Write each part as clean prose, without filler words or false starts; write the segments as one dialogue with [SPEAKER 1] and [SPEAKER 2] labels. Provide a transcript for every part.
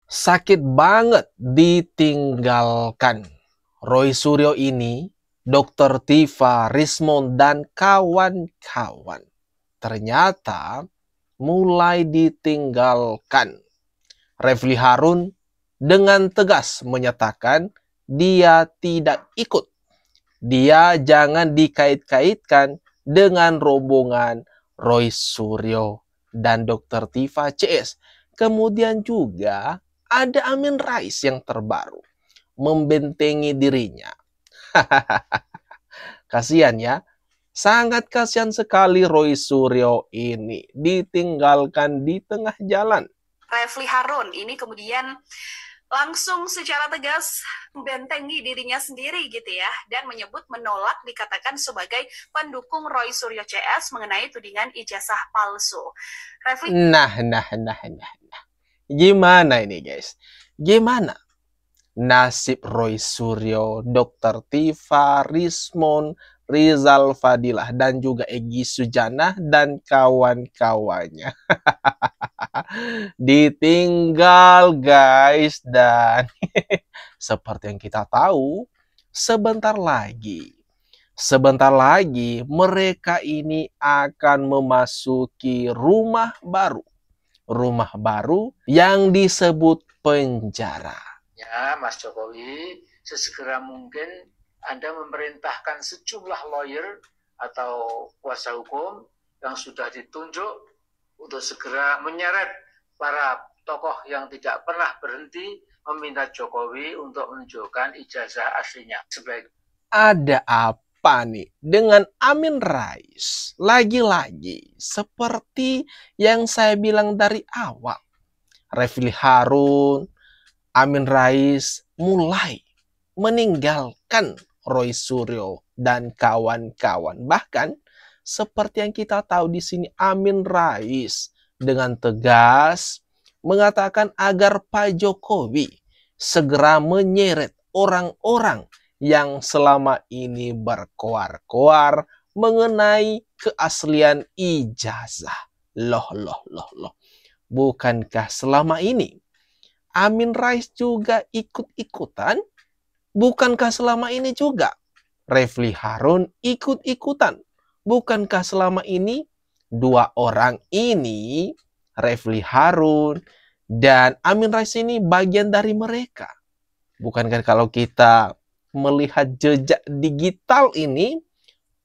[SPEAKER 1] Sakit banget ditinggalkan. Roy Suryo ini, Dr. Tifa, Rismond, dan kawan-kawan ternyata mulai ditinggalkan. Refli Harun dengan tegas menyatakan dia tidak ikut. Dia jangan dikait-kaitkan dengan rombongan Roy Suryo dan Dr. Tifa CS. Kemudian juga ada Amin Rais yang terbaru membentengi dirinya. Kasihan ya. Sangat kasihan sekali Roy Suryo ini ditinggalkan di tengah jalan.
[SPEAKER 2] Refli Harun ini kemudian langsung secara tegas membentengi dirinya sendiri gitu ya, dan menyebut menolak dikatakan sebagai pendukung Roy Suryo CS mengenai tudingan ijazah palsu.
[SPEAKER 1] Refli... Nah. Gimana ini guys? Gimana nasib Roy Suryo, Dr. Tifa, Rismond, Rizal Fadilah, dan juga Egy Sujana dan kawan-kawannya. Ditinggal guys. Dan seperti yang kita tahu, sebentar lagi mereka ini akan memasuki rumah baru yang disebut penjara.
[SPEAKER 3] Ya, Mas Jokowi, sesegera mungkin Anda memerintahkan sejumlah lawyer atau kuasa hukum yang sudah ditunjuk untuk segera menyeret para tokoh yang tidak pernah berhenti meminta Jokowi untuk menunjukkan ijazah aslinya.
[SPEAKER 1] Ada apa nih dengan Amin Rais? Lagi-lagi seperti yang saya bilang dari awal, Refli Harun, Amin Rais mulai meninggalkan Roy Suryo dan kawan-kawan. Bahkan seperti yang kita tahu di sini, Amin Rais dengan tegas mengatakan agar Pak Jokowi segera menyeret orang-orang yang selama ini berkoar-koar mengenai keaslian ijazah. Loh. Bukankah selama ini Amin Rais juga ikut-ikutan? Bukankah selama ini juga Refli Harun ikut-ikutan? Bukankah selama ini dua orang ini, Refli Harun dan Amin Rais ini bagian dari mereka? Bukankah kalau kita melihat jejak digital ini,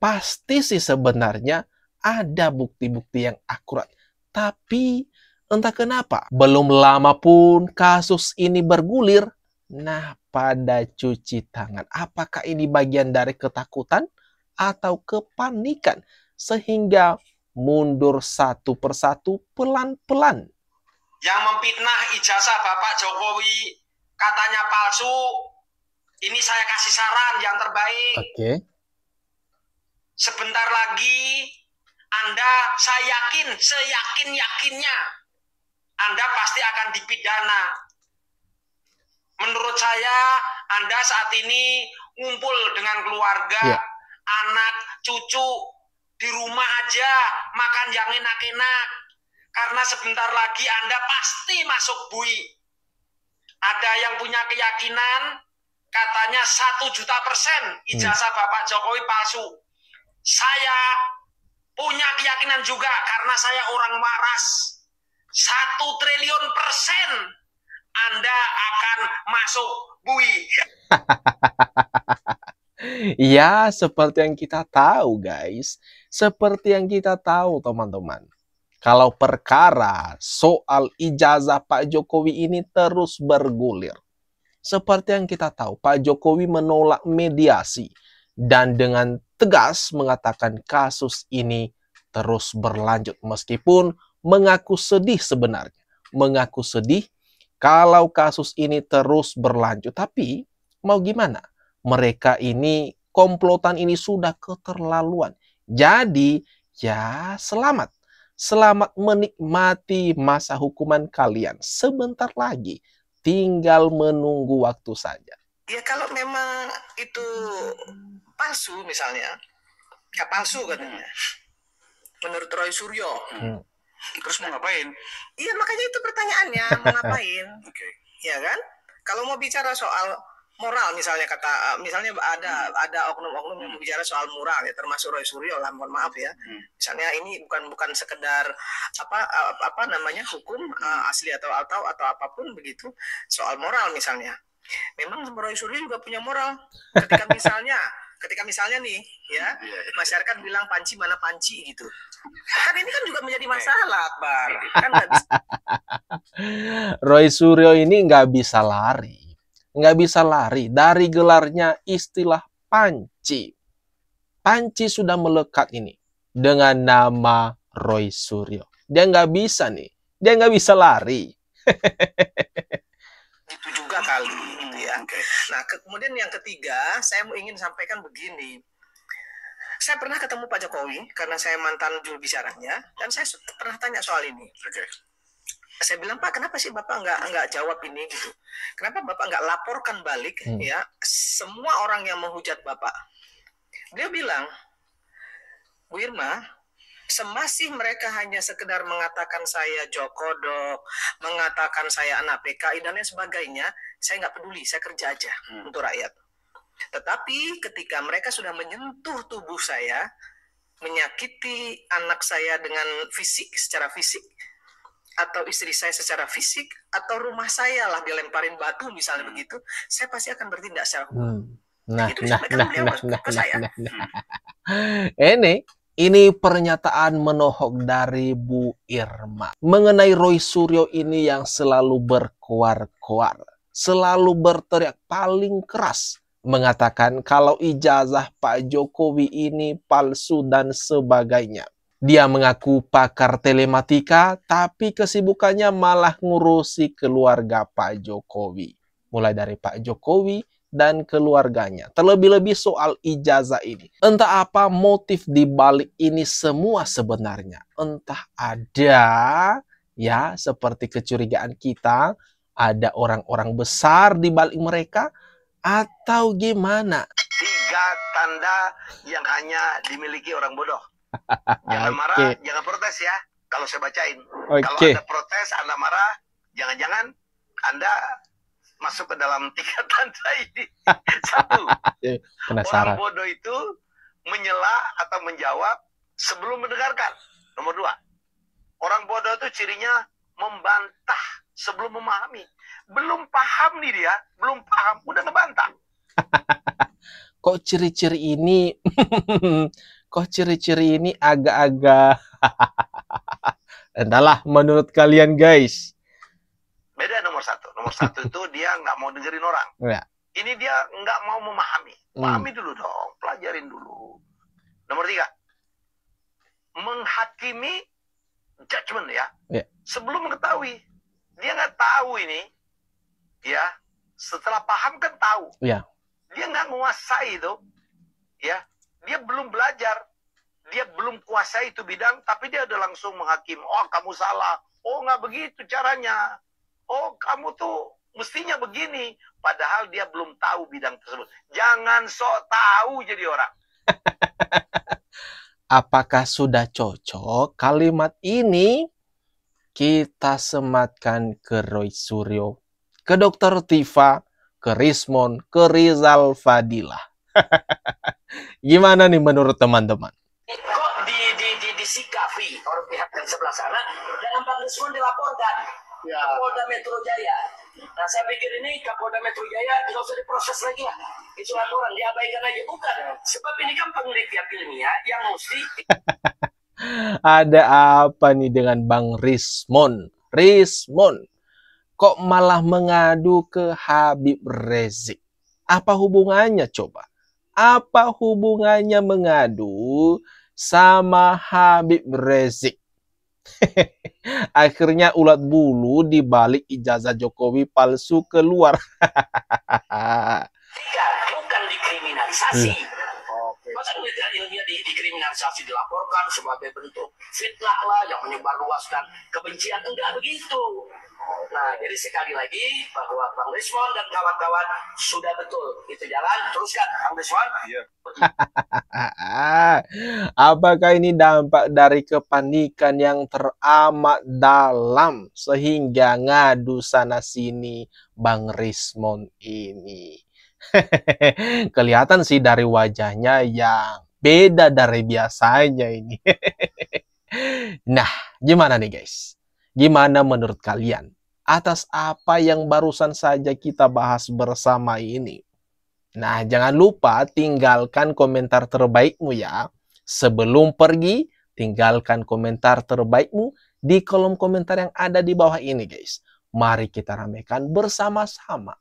[SPEAKER 1] pasti sih sebenarnya ada bukti-bukti yang akurat. Tapi entah kenapa, belum lama pun kasus ini bergulir. Nah, pada cuci tangan. Apakah ini bagian dari ketakutan atau kepanikan? Sehingga mundur satu persatu pelan-pelan.
[SPEAKER 4] Yang memfitnah ijazah Bapak Jokowi katanya palsu, ini saya kasih saran yang terbaik.
[SPEAKER 1] Oke.
[SPEAKER 4] Sebentar lagi Anda, saya yakin, seyakin-yakinnya Anda pasti akan dipidana. Menurut saya, Anda saat ini ngumpul dengan keluarga, anak, cucu, di rumah aja, makan yang enak-enak. Karena sebentar lagi Anda pasti masuk bui. Ada yang punya keyakinan, katanya 1.000.000% ijazah Bapak Jokowi palsu. Saya punya keyakinan juga karena saya orang waras. 1.000.000.000% Anda akan masuk bui.
[SPEAKER 1] Ya, seperti yang kita tahu guys. Seperti yang kita tahu teman-teman. Kalau perkara soal ijazah Pak Jokowi ini terus bergulir. Seperti yang kita tahu, Pak Jokowi menolak mediasi dan dengan tegas mengatakan kasus ini terus berlanjut. Meskipun mengaku sedih sebenarnya. Mengaku sedih kalau kasus ini terus berlanjut. Tapi mau gimana? Mereka ini, komplotan ini sudah keterlaluan. Jadi ya selamat. Selamat menikmati masa hukuman kalian. Sebentar lagi, tinggal menunggu waktu saja.
[SPEAKER 5] Ya kalau memang itu palsu misalnya, ya palsu katanya. Menurut Roy Suryo.
[SPEAKER 3] Terus mau ngapain?
[SPEAKER 5] Iya makanya itu pertanyaannya, mau ngapain?
[SPEAKER 3] Oke.
[SPEAKER 5] ya kan? Kalau mau bicara soal moral misalnya misalnya ada oknum-oknum yang bicara soal moral ya, termasuk Roy Suryo lah, mohon maaf ya. Misalnya ini bukan sekedar apa namanya hukum asli atau apapun begitu, soal moral misalnya. Memang Roy Suryo juga punya moral. Ketika misalnya nih ya, masyarakat bilang panci mana panci gitu. Kan ini kan juga menjadi masalah, Akbar. Kan nggak bisa.
[SPEAKER 1] Roy Suryo ini nggak bisa lari dari gelarnya istilah panci. Panci sudah melekat ini dengan nama Roy Suryo. Dia nggak bisa lari.
[SPEAKER 5] Itu juga kali gitu ya. Nah, kemudian yang ketiga, saya ingin sampaikan begini. Saya pernah ketemu Pak Jokowi karena saya mantan juru bicaranya, dan saya pernah tanya soal ini. Saya bilang, Pak, kenapa sih Bapak nggak jawab ini gitu? Kenapa Bapak nggak laporkan balik ya semua orang yang menghujat Bapak? Dia bilang, Bu Irma, semasih mereka hanya sekedar mengatakan saya jokodok, mengatakan saya anak PKI dan lain sebagainya, saya nggak peduli, saya kerja aja untuk rakyat. Tetapi ketika mereka sudah menyentuh tubuh saya, menyakiti anak saya dengan secara fisik, atau istri saya secara fisik, atau rumah saya lah dilemparin batu misalnya begitu, saya pasti akan bertindak secara hukum.
[SPEAKER 1] Ini pernyataan menohok dari Bu Irma mengenai Roy Suryo ini yang selalu berkoar-koar, selalu berteriak paling keras, mengatakan kalau ijazah Pak Jokowi ini palsu dan sebagainya. Dia mengaku pakar telematika, tapi kesibukannya malah ngurusi keluarga Pak Jokowi. Mulai dari Pak Jokowi dan keluarganya. Terlebih-lebih soal ijazah ini. Entah apa motif di balik ini semua sebenarnya. Entah ada, ya seperti kecurigaan kita, ada orang-orang besar di balik mereka, atau gimana?
[SPEAKER 6] 3 tanda yang hanya dimiliki orang bodoh. Jangan marah, jangan protes ya. Kalau saya bacain. Kalau Anda protes, Anda marah, jangan-jangan Anda masuk ke dalam 3 tanda ini. 1. Orang bodoh itu menyela atau menjawab sebelum mendengarkan. Nomor 2. Orang bodoh itu cirinya membantah sebelum memahami. Belum paham nih dia, belum paham, udah ngebantah.
[SPEAKER 1] Kok ciri-ciri ini agak-agak entahlah menurut kalian guys.
[SPEAKER 6] Beda nomor 1. Nomor 1 itu dia nggak mau dengerin orang.
[SPEAKER 1] Ya.
[SPEAKER 6] Ini dia nggak mau memahami. Pahami dulu dong, pelajarin dulu. Nomor 3. Menghakimi judgment ya. Sebelum mengetahui. Dia nggak tahu ini. Ya. Setelah paham kan tahu.
[SPEAKER 1] Ya.
[SPEAKER 6] Dia nggak menguasai itu. Ya. Dia belum belajar. Dia belum kuasai itu bidang, tapi dia udah langsung menghakimi. Oh, kamu salah. Oh, nggak begitu caranya. Oh, kamu tuh mestinya begini. Padahal dia belum tahu bidang tersebut. Jangan sok tahu jadi orang.
[SPEAKER 1] Apakah sudah cocok kalimat ini kita sematkan ke Roy Suryo, ke Dr. Tifa, ke Rismon, ke Rizal Fadilah? Gimana nih menurut teman-teman?
[SPEAKER 6] Kok disikapi oleh pihak yang sebelah sana dan Pak Rismon dilaporkan ke Polda Metro Jaya. Nah, saya pikir ini ke Polda Metro Jaya tidak usah diproses lagi lah. Itu laporan diabaikan aja. Bukan. Sebab ini kan penelitian ilmiah yang mesti.
[SPEAKER 1] Ada apa nih dengan Bang Rismon? Rismon, kok malah mengadu ke Habib Rizik? Apa hubungannya coba? Apa hubungannya mengadu sama Habib Rizik? Akhirnya ulat bulu di balik ijazah Jokowi palsu keluar.
[SPEAKER 6] Bukan dikriminalisasi.
[SPEAKER 7] masa ilmiah dikriminalisasi, dilaporkan sebagai bentuk fitnah lah yang menyebarluaskan kebencian? Enggak begitu. Nah, jadi sekali lagi bahwa Bang Desmond dan kawan-kawan sudah betul itu jalan, teruskan Bang Desmond. Iya.
[SPEAKER 1] Apakah ini dampak dari kepanikan yang teramat dalam sehingga ngadu sana sini Bang Desmond ini? Kelihatan sih dari wajahnya yang beda dari biasanya ini. Nah, gimana nih guys? Gimana menurut kalian atas apa yang barusan saja kita bahas bersama ini? Nah, jangan lupa tinggalkan komentar terbaikmu ya. Sebelum pergi, tinggalkan komentar terbaikmu di kolom komentar yang ada di bawah ini guys. Mari kita ramaikan bersama-sama.